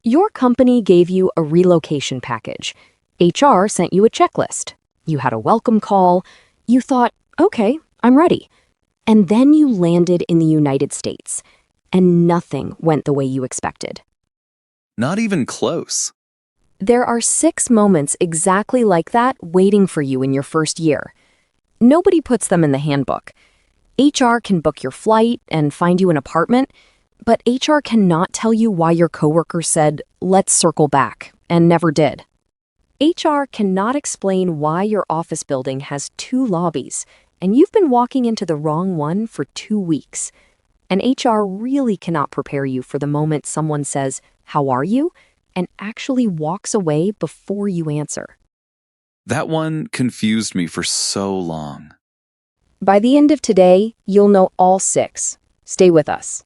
Your company gave you a relocation package. HR sent you a checklist. You had a welcome call. You thought, okay, I'm ready. And then you landed in the United States, and nothing went the way you expected. Not even close. There are 6 moments exactly like that waiting for you in your first year. Nobody puts them in the handbook. HR can book your flight and find you an apartment, but HR cannot tell you why your coworker said, "Let's circle back," and never did. HR cannot explain why your office building has 2 lobbies, and you've been walking into the wrong one for 2 weeks. And HR really cannot prepare you for the moment someone says, "How are you?" and actually walks away before you answer. That one confused me for so long. By the end of today, you'll know all 6. Stay with us.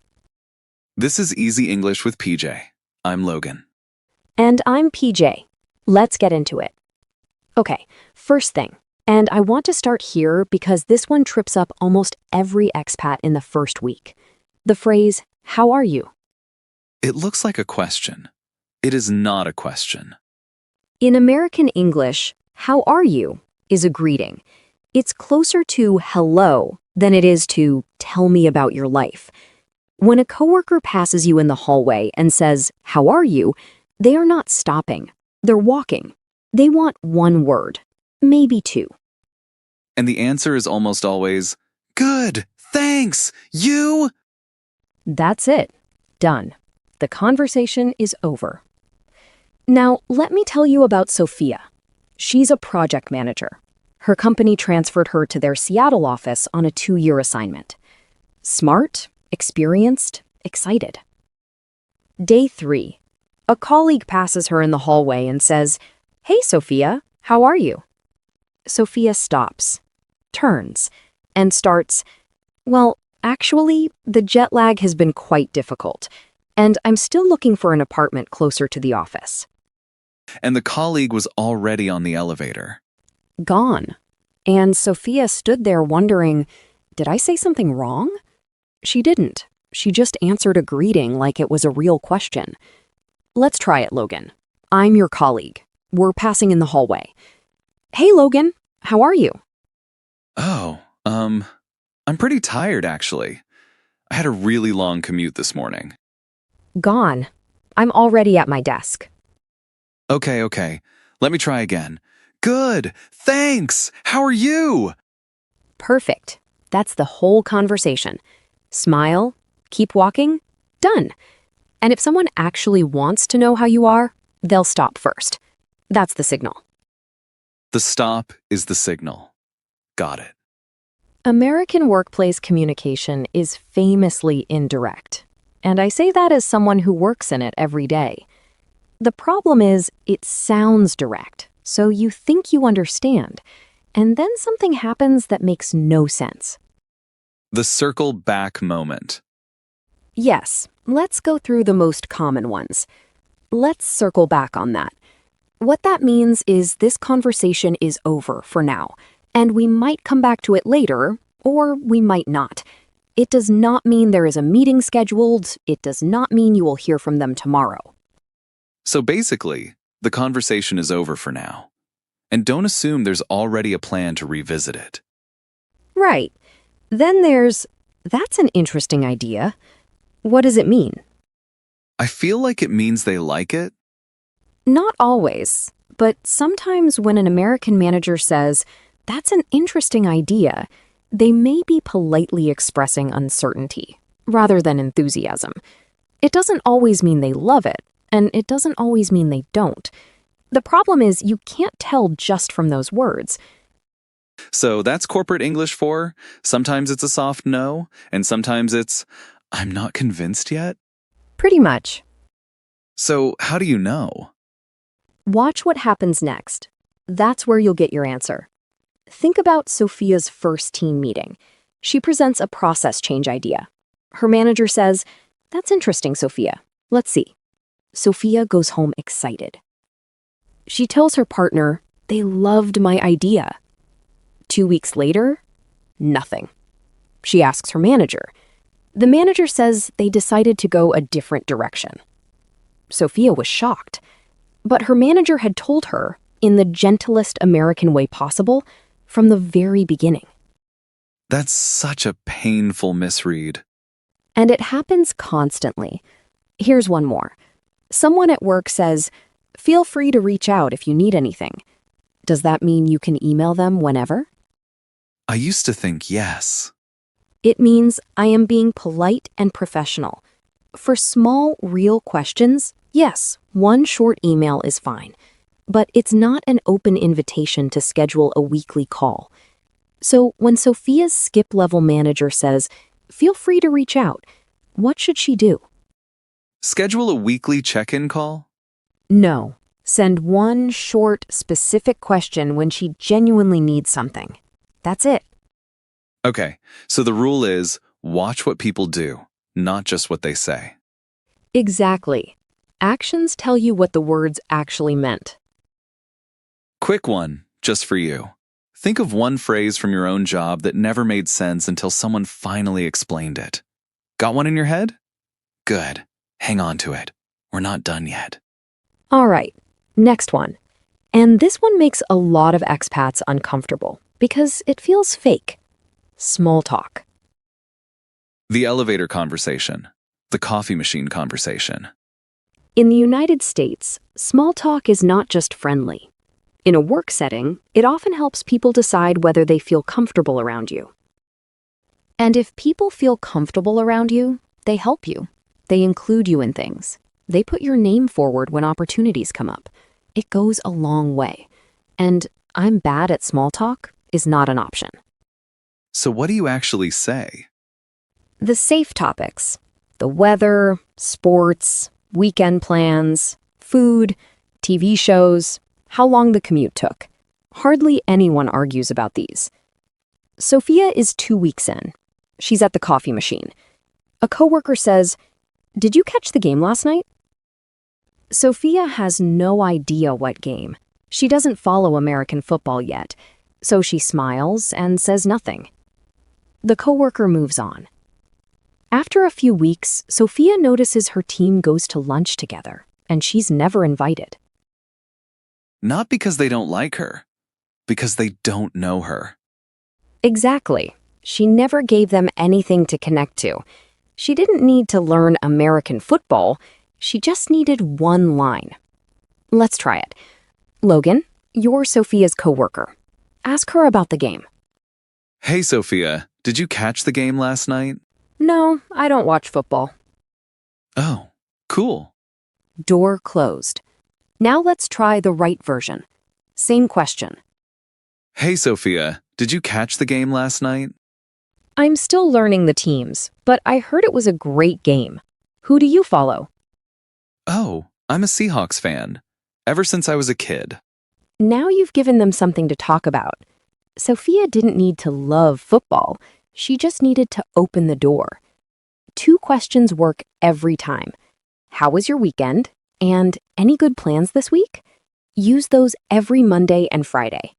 This is Easy English with PJ. I'm Logan. And I'm PJ. Let's get into it. Okay, first thing, and I want to start here because this one trips up almost every expat in the first week. The phrase, "How are you?" It looks like a question. It is not a question. In American English, "How are you?" is a greeting. It's closer to hello than it is to tell me about your life. When a coworker passes you in the hallway and says, "How are you?" they are not stopping. They're walking. They want one word, maybe 2. And the answer is almost always, "Good, thanks, you?" That's it. Done. The conversation is over. Now, let me tell you about Sophia. She's a project manager. Her company transferred her to their Seattle office on a 2-year assignment. Smart, experienced, excited. Day 3. A colleague passes her in the hallway and says, "Hey, Sophia, how are you?" Sophia stops, turns, and starts, "Well, actually, the jet lag has been quite difficult, and I'm still looking for an apartment closer to the office." And the colleague was already on the elevator. Gone. And Sophia stood there wondering, did I say something wrong? She didn't. She just answered a greeting like it was a real question. Let's try it, Logan. I'm your colleague. We're passing in the hallway. "Hey, Logan, how are you?" Oh, I'm pretty tired, actually. I had a really long commute this morning. Gone. I'm already at my desk. Okay. Let me try again. Good, thanks. How are you? Perfect. That's the whole conversation. Smile, keep walking, done. And if someone actually wants to know how you are, they'll stop first. That's the signal. The stop is the signal. Got it. American workplace communication is famously indirect. And I say that as someone who works in it every day. The problem is, it sounds direct, so you think you understand, and then something happens that makes no sense. The circle back moment. Yes, let's go through the most common ones. Let's circle back on that. What that means is this conversation is over for now, and we might come back to it later, or we might not. It does not mean there is a meeting scheduled. It does not mean you will hear from them tomorrow. So basically, the conversation is over for now. And don't assume there's already a plan to revisit it. Right. Then there's, "That's an interesting idea." What does it mean? I feel like it means they like it. Not always, but sometimes when an American manager says, "That's an interesting idea," they may be politely expressing uncertainty rather than enthusiasm. It doesn't always mean they love it, and it doesn't always mean they don't. The problem is you can't tell just from those words. So that's corporate English for, sometimes it's a soft no, and sometimes it's, "I'm not convinced yet." Pretty much. So how do you know? Watch what happens next. That's where you'll get your answer. Think about Sophia's first team meeting. She presents a process change idea. Her manager says, "That's interesting, Sophia. Let's see." Sophia goes home excited. She tells her partner, "They loved my idea." 2 weeks later, nothing. She asks her manager. The manager says they decided to go a different direction. Sophia was shocked. But her manager had told her, in the gentlest American way possible, from the very beginning. That's such a painful misread. And it happens constantly. Here's one more. Someone at work says, "Feel free to reach out if you need anything." Does that mean you can email them whenever? I used to think yes. It means I am being polite and professional. For small, real questions, yes, one short email is fine. But it's not an open invitation to schedule a weekly call. So when Sophia's skip-level manager says, "Feel free to reach out," what should she do? Schedule a weekly check-in call? No. Send one short, specific question when she genuinely needs something. That's it. Okay, so the rule is watch what people do, not just what they say. Exactly. Actions tell you what the words actually meant. Quick one, just for you. Think of one phrase from your own job that never made sense until someone finally explained it. Got one in your head? Good. Hang on to it. We're not done yet. All right, next one. And this one makes a lot of expats uncomfortable because it feels fake. Small talk. The elevator conversation. The coffee machine conversation. In the United States, small talk is not just friendly. In a work setting, it often helps people decide whether they feel comfortable around you. And if people feel comfortable around you, they help you. They include you in things. They put your name forward when opportunities come up. It goes a long way. And "I'm bad at small talk" is not an option. So what do you actually say? The safe topics: the weather, sports, weekend plans, food, TV shows, how long the commute took. Hardly anyone argues about these. Sophia is 2 weeks in. She's at the coffee machine. A coworker says, "Did you catch the game last night?" Sophia has no idea what game. She doesn't follow American football yet, so she smiles and says nothing. The coworker moves on. After a few weeks, Sophia notices her team goes to lunch together, and she's never invited. Not because they don't like her, because they don't know her. Exactly. She never gave them anything to connect to. She didn't need to learn American football. She just needed one line. Let's try it. Logan, you're Sophia's coworker. Ask her about the game. Hey, Sophia, did you catch the game last night? No, I don't watch football. Oh, cool. Door closed. Now let's try the right version. Same question. Hey, Sophia, did you catch the game last night? I'm still learning the teams, but I heard it was a great game. Who do you follow? Oh, I'm a Seahawks fan. Ever since I was a kid. Now you've given them something to talk about. Sophia didn't need to love football. She just needed to open the door. 2 questions work every time. How was your weekend? And any good plans this week? Use those every Monday and Friday.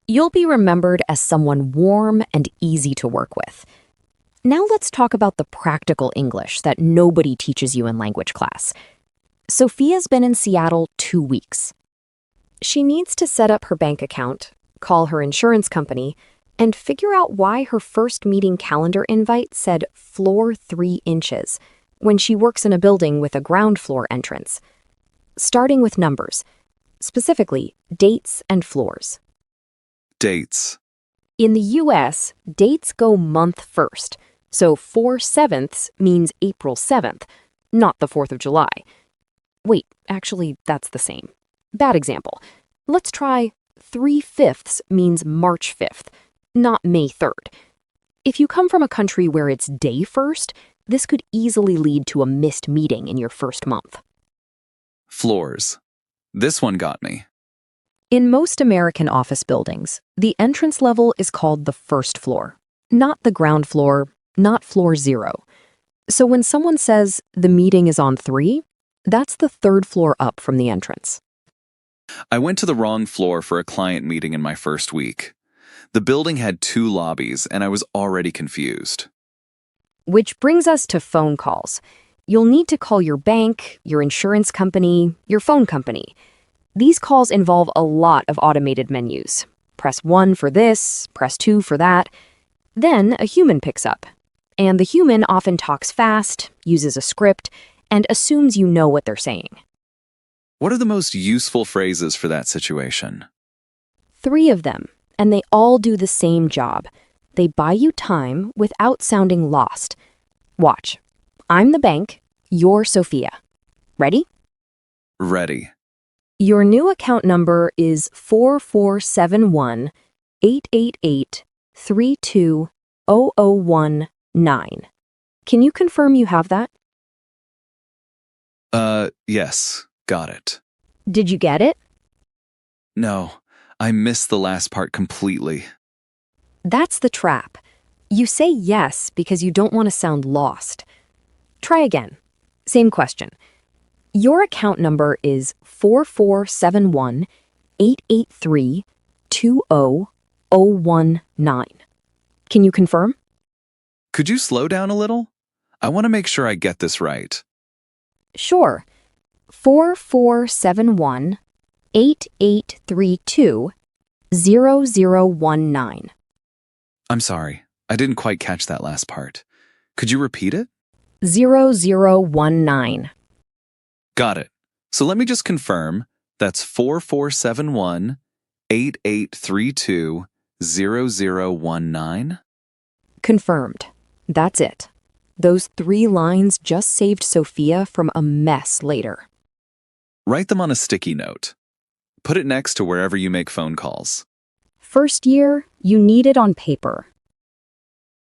You'll be remembered as someone warm and easy to work with. Now let's talk about the practical English that nobody teaches you in language class. Sophia's been in Seattle 2 weeks. She needs to set up her bank account, call her insurance company, and figure out why her first meeting calendar invite said floor 3 inches when she works in a building with a ground floor entrance. Starting with numbers, specifically dates and floors. Dates. In the US, dates go month first, so 4/7 means April 7th, not the 4th of July. Wait, actually, that's the same. Bad example. Let's try 3/5 means March 5th, not May 3rd. If you come from a country where it's day first, this could easily lead to a missed meeting in your first month. Floors. This one got me. In most American office buildings, the entrance level is called the first floor, not the ground floor, not floor 0. So when someone says the meeting is on 3, that's the 3rd floor up from the entrance. I went to the wrong floor for a client meeting in my first week. The building had 2 lobbies, and I was already confused. Which brings us to phone calls. You'll need to call your bank, your insurance company, your phone company. These calls involve a lot of automated menus. Press 1 for this, press 2 for that. Then a human picks up. And the human often talks fast, uses a script, and assumes you know what they're saying. What are the most useful phrases for that situation? 3 of them, and they all do the same job. They buy you time without sounding lost. Watch. I'm the bank, you're Sophia. Ready? Ready. Your new account number is 4471-888-320019. Can you confirm you have that? Yes, got it. Did you get it? No, I missed the last part completely. That's the trap. You say yes because you don't want to sound lost. Try again. Same question. Your account number is 4471-883-20019. Can you confirm? Could you slow down a little? I want to make sure I get this right. Sure. 4471-8832-0019. I'm sorry, I didn't quite catch that last part. Could you repeat it? 0019. Got it. So let me just confirm. That's 4471-8832-0019? Confirmed. That's it. Those 3 lines just saved Sophia from a mess later. Write them on a sticky note. Put it next to wherever you make phone calls. First year, you need it on paper.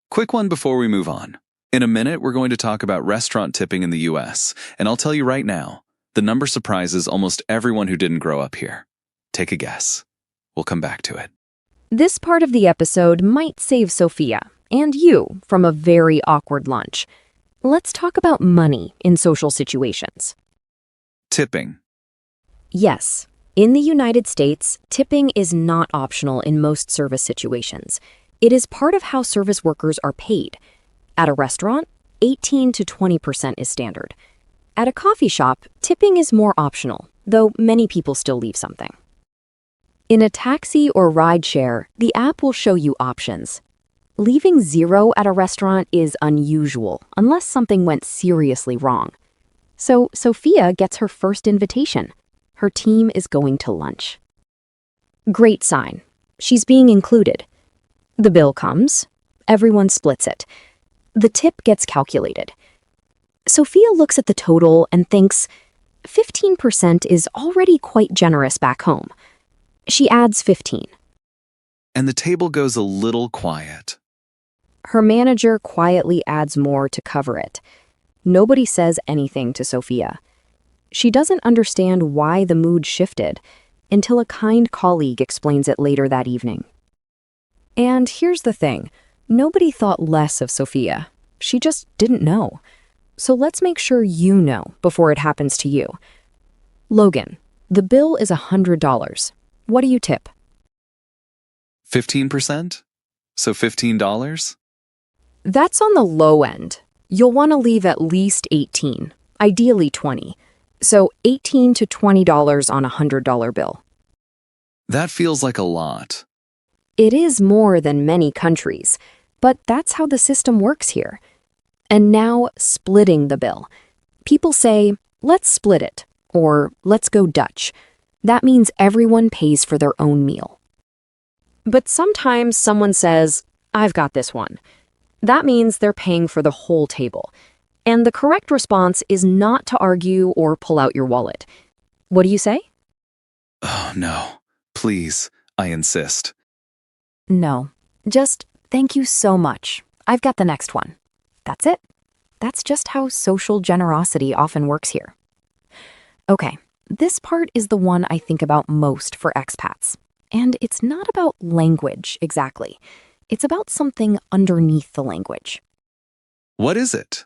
Quick one before we move on. In a minute, we're going to talk about restaurant tipping in the US, and I'll tell you right now, the number surprises almost everyone who didn't grow up here. Take a guess. We'll come back to it. This part of the episode might save Sophia and you from a very awkward lunch. Let's talk about money in social situations. Tipping. Yes, in the United States, tipping is not optional in most service situations. It is part of how service workers are paid. At a restaurant, 18 to 20% is standard. At a coffee shop, tipping is more optional, though many people still leave something. In a taxi or rideshare, the app will show you options. Leaving 0 at a restaurant is unusual, unless something went seriously wrong. So Sophia gets her first invitation. Her team is going to lunch. Great sign. She's being included. The bill comes. Everyone splits it. The tip gets calculated. Sophia looks at the total and thinks, 15% is already quite generous back home. She adds 15. And the table goes a little quiet. Her manager quietly adds more to cover it. Nobody says anything to Sophia. She doesn't understand why the mood shifted until a kind colleague explains it later that evening. And here's the thing. Nobody thought less of Sophia. She just didn't know. So let's make sure you know before it happens to you. Logan, the bill is $100. What do you tip? 15%? So $15? That's on the low end. You'll want to leave at least 18, ideally 20. So $18 to $20 on a $100 bill. That feels like a lot. It is more than many countries, but that's how the system works here. And now, splitting the bill. People say, let's split it, or let's go Dutch. That means everyone pays for their own meal. But sometimes someone says, I've got this one. That means they're paying for the whole table. And the correct response is not to argue or pull out your wallet. What do you say? Oh, no. Please, I insist. No. Just, thank you so much. I've got the next one. That's it. That's just how social generosity often works here. Okay, this part is the one I think about most for expats. And it's not about language, exactly. It's about something underneath the language. What is it?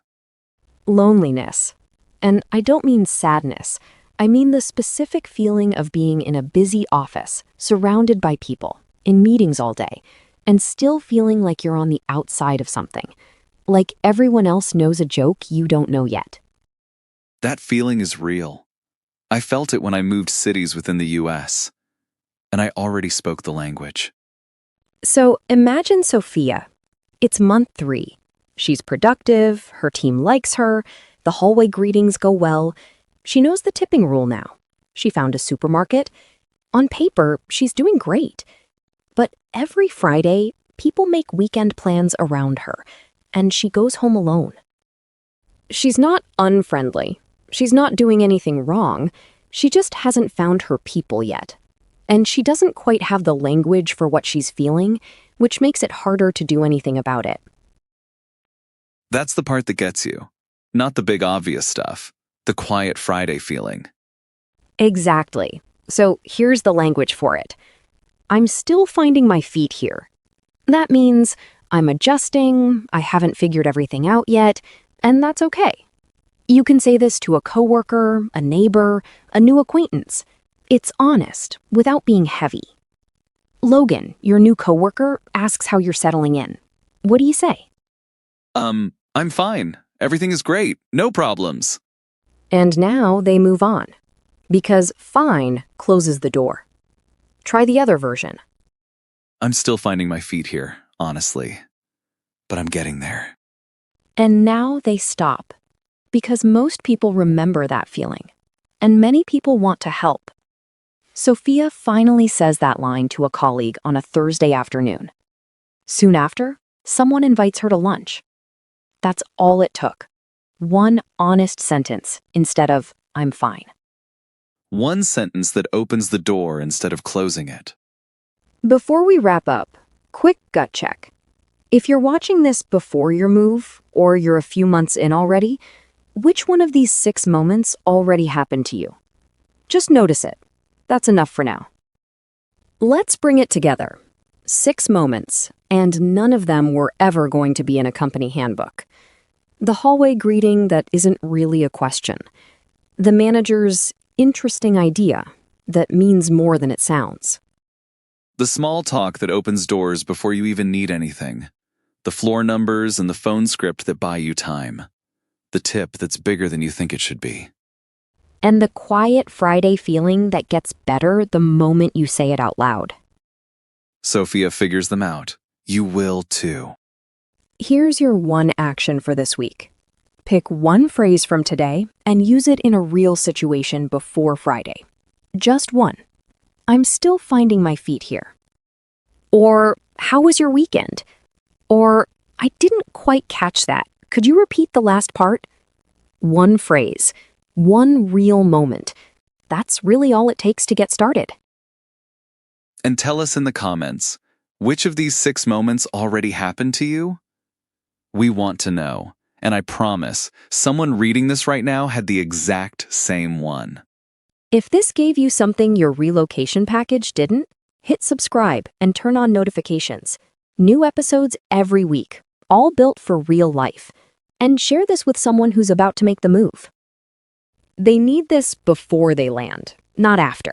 Loneliness. And I don't mean sadness. I mean the specific feeling of being in a busy office, surrounded by people, in meetings all day, and still feeling like you're on the outside of something. Like everyone else knows a joke you don't know yet. That feeling is real. I felt it when I moved cities within the US, and I already spoke the language. So imagine Sophia. It's month 3. She's productive, her team likes her, the hallway greetings go well. She knows the tipping rule now. She found a supermarket. On paper, she's doing great. But every Friday, people make weekend plans around her, and she goes home alone. She's not unfriendly. She's not doing anything wrong. She just hasn't found her people yet. And she doesn't quite have the language for what she's feeling, which makes it harder to do anything about it. That's the part that gets you, not the big obvious stuff, the quiet Friday feeling. Exactly. So here's the language for it. I'm still finding my feet here. That means I'm adjusting, I haven't figured everything out yet, and that's okay. You can say this to a coworker, a neighbor, a new acquaintance. It's honest, without being heavy. Logan, your new coworker, asks how you're settling in. What do you say? I'm fine. Everything is great. No problems. And now they move on. Because fine closes the door. Try the other version. I'm still finding my feet here, honestly. But I'm getting there. And now they stop. Because most people remember that feeling. And many people want to help. Sophia finally says that line to a colleague on a Thursday afternoon. Soon after, someone invites her to lunch. That's all it took. One honest sentence instead of, I'm fine. One sentence that opens the door instead of closing it. Before we wrap up, quick gut check. If you're watching this before your move, or you're a few months in already, which one of these 6 moments already happened to you? Just notice it. That's enough for now. Let's bring it together. 6 moments, and none of them were ever going to be in a company handbook. The hallway greeting that isn't really a question. The manager's interesting idea that means more than it sounds. The small talk that opens doors before you even need anything. The floor numbers and the phone script that buy you time. The tip that's bigger than you think it should be. And the quiet Friday feeling that gets better the moment you say it out loud. Sophia figures them out. You will too. Here's your one action for this week. Pick one phrase from today and use it in a real situation before Friday. Just one. I'm still finding my feet here. Or, how was your weekend? Or, I didn't quite catch that. Could you repeat the last part? One phrase. One real moment. That's really all it takes to get started. And tell us in the comments, which of these 6 moments already happened to you? We want to know, and I promise, someone reading this right now had the exact same one. If this gave you something your relocation package didn't, hit subscribe and turn on notifications. New episodes every week, all built for real life. And share this with someone who's about to make the move. They need this before they land, not after.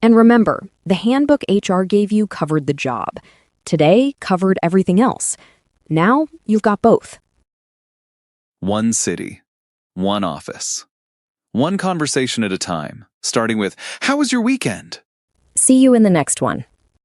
And remember, the handbook HR gave you covered the job. Today covered everything else. Now you've got both. One city, one office, one conversation at a time, starting with, how was your weekend? See you in the next one.